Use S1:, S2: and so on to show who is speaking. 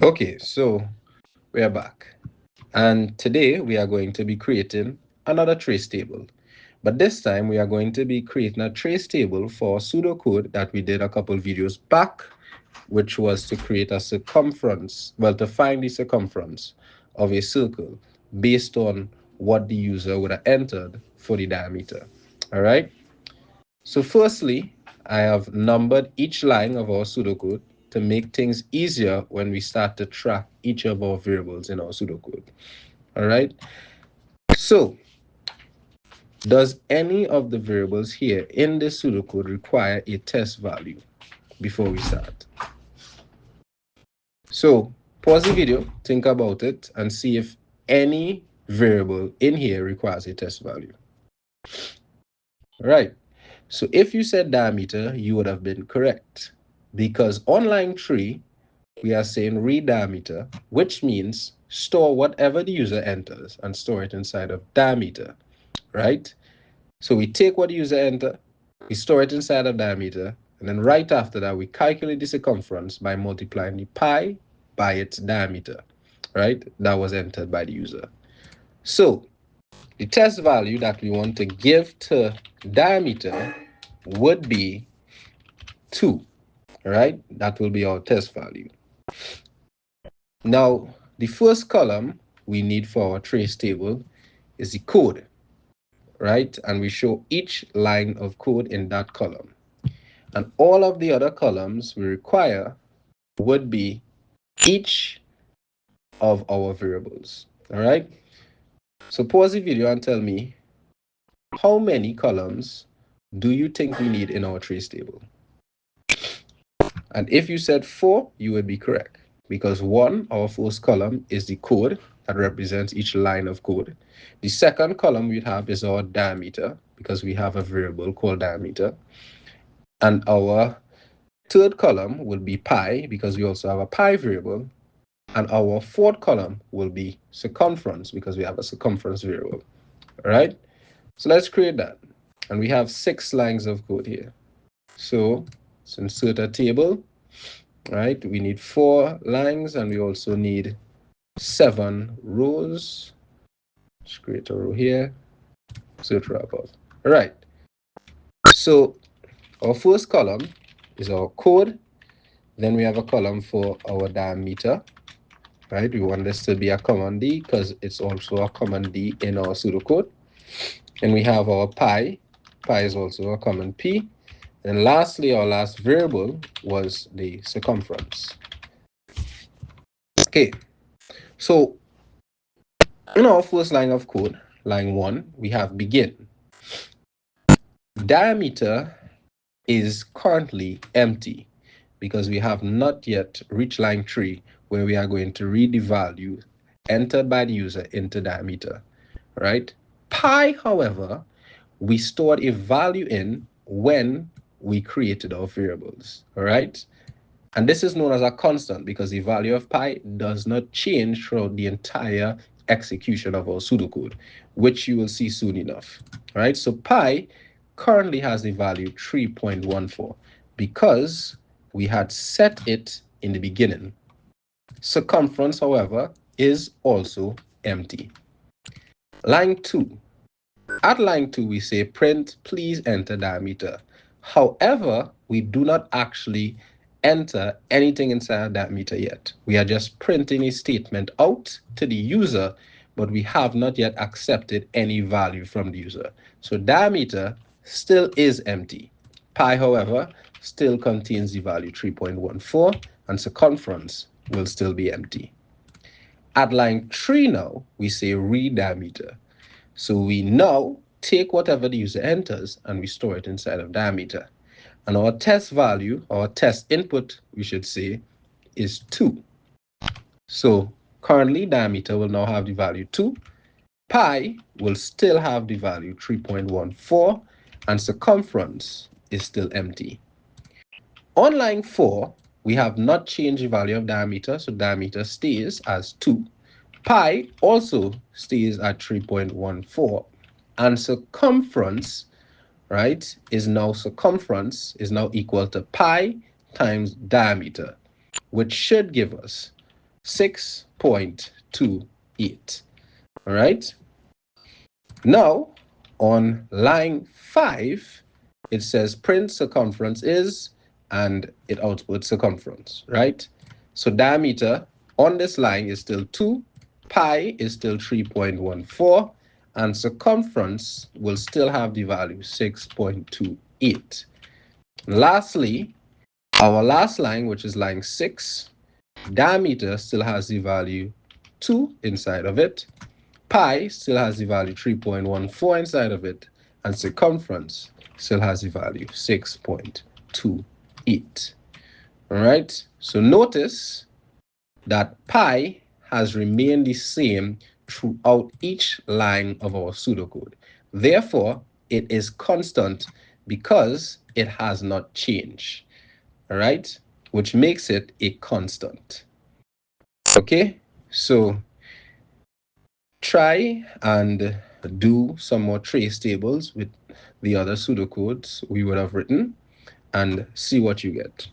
S1: Okay, so we are back. And today we are going to be creating another trace table. But this time we are going to be creating a trace table for pseudocode that we did a couple videos back, which was to create a circumference, well, to find the circumference of a circle based on what the user would have entered for the diameter. All right. So firstly, I have numbered each line of our pseudocode to make things easier when we start to track each of our variables in our pseudocode. All right. So does any of the variables here in this pseudocode require a test value before we start? So pause the video, think about it, and see if any variable in here requires a test value. All right. So if you said diameter, you would have been correct, because on line 3, we are saying read diameter, which means store whatever the user enters and store it inside of diameter, right? So we take what the user enter, we store it inside of diameter, and then right after that, we calculate the circumference by multiplying the pi by its diameter, right? That was entered by the user. So the test value that we want to give to diameter would be 2, right? That will be our test value. Now, the first column we need for our trace table is the code, right? And we show each line of code in that column. And all of the other columns we require would be each of our variables, all right? So pause the video and tell me, how many columns do you think we need in our trace table? And if you said 4, you would be correct, because 1, our first column, is the code that represents each line of code. The second column we have is our diameter, because we have a variable called diameter. And our third column will be pi, because we also have a pi variable. And our fourth column will be circumference, because we have a circumference variable. All right? So let's create that. And we have 6 lines of code here. So let's insert a table. Right? We need 4 lines, and we also need 7 rows. Let's create a row here, etc. above. All right. So our first column is our code. Then we have a column for our diameter. Right? We want this to be a common D because it's also a common D in our pseudocode. And we have our pi. Pi is also a common P. And lastly, our last variable was the circumference. Okay, so in our first line of code, line 1, we have begin. Diameter is currently empty because we have not yet reached line 3, where we are going to read the value entered by the user into diameter, right? Pi, however, we stored a value in when we created our variables, all right? And this is known as a constant because the value of pi does not change throughout the entire execution of our pseudocode, which you will see soon enough. All right, so pi currently has the value 3.14 because we had set it in the beginning. Circumference, however, is also empty. Line 2. At line 2, we say print, please enter diameter. However, we do not actually enter anything inside diameter yet. We are just printing a statement out to the user, but we have not yet accepted any value from the user. So diameter still is empty. Pi, however, still contains the value 3.14, and circumference will still be empty. At line 3 now, we say read diameter. So we now take whatever the user enters and we store it inside of diameter. And our test value, our test input, we should say, is 2. So currently diameter will now have the value 2. Pi will still have the value 3.14, and circumference is still empty. On line 4, we have not changed the value of diameter, so diameter stays as 2. Pi also stays at 3.14, and circumference, right, is now equal to pi times diameter, which should give us 6.28. All right. Now, on line 5, it says print circumference is, and it outputs circumference, right? So diameter on this line is still 2, pi is still 3.14, and circumference will still have the value 6.28. Lastly, our last line, which is line 6, diameter still has the value 2 inside of it. Pi still has the value 3.14 inside of it, and circumference still has the value 6.28. All right, so notice that pi has remained the same throughout each line of our pseudocode. Therefore, it is constant because it has not changed. All right, which makes it a constant. Okay, so try and do some more trace tables with the other pseudocodes we would have written and see what you get.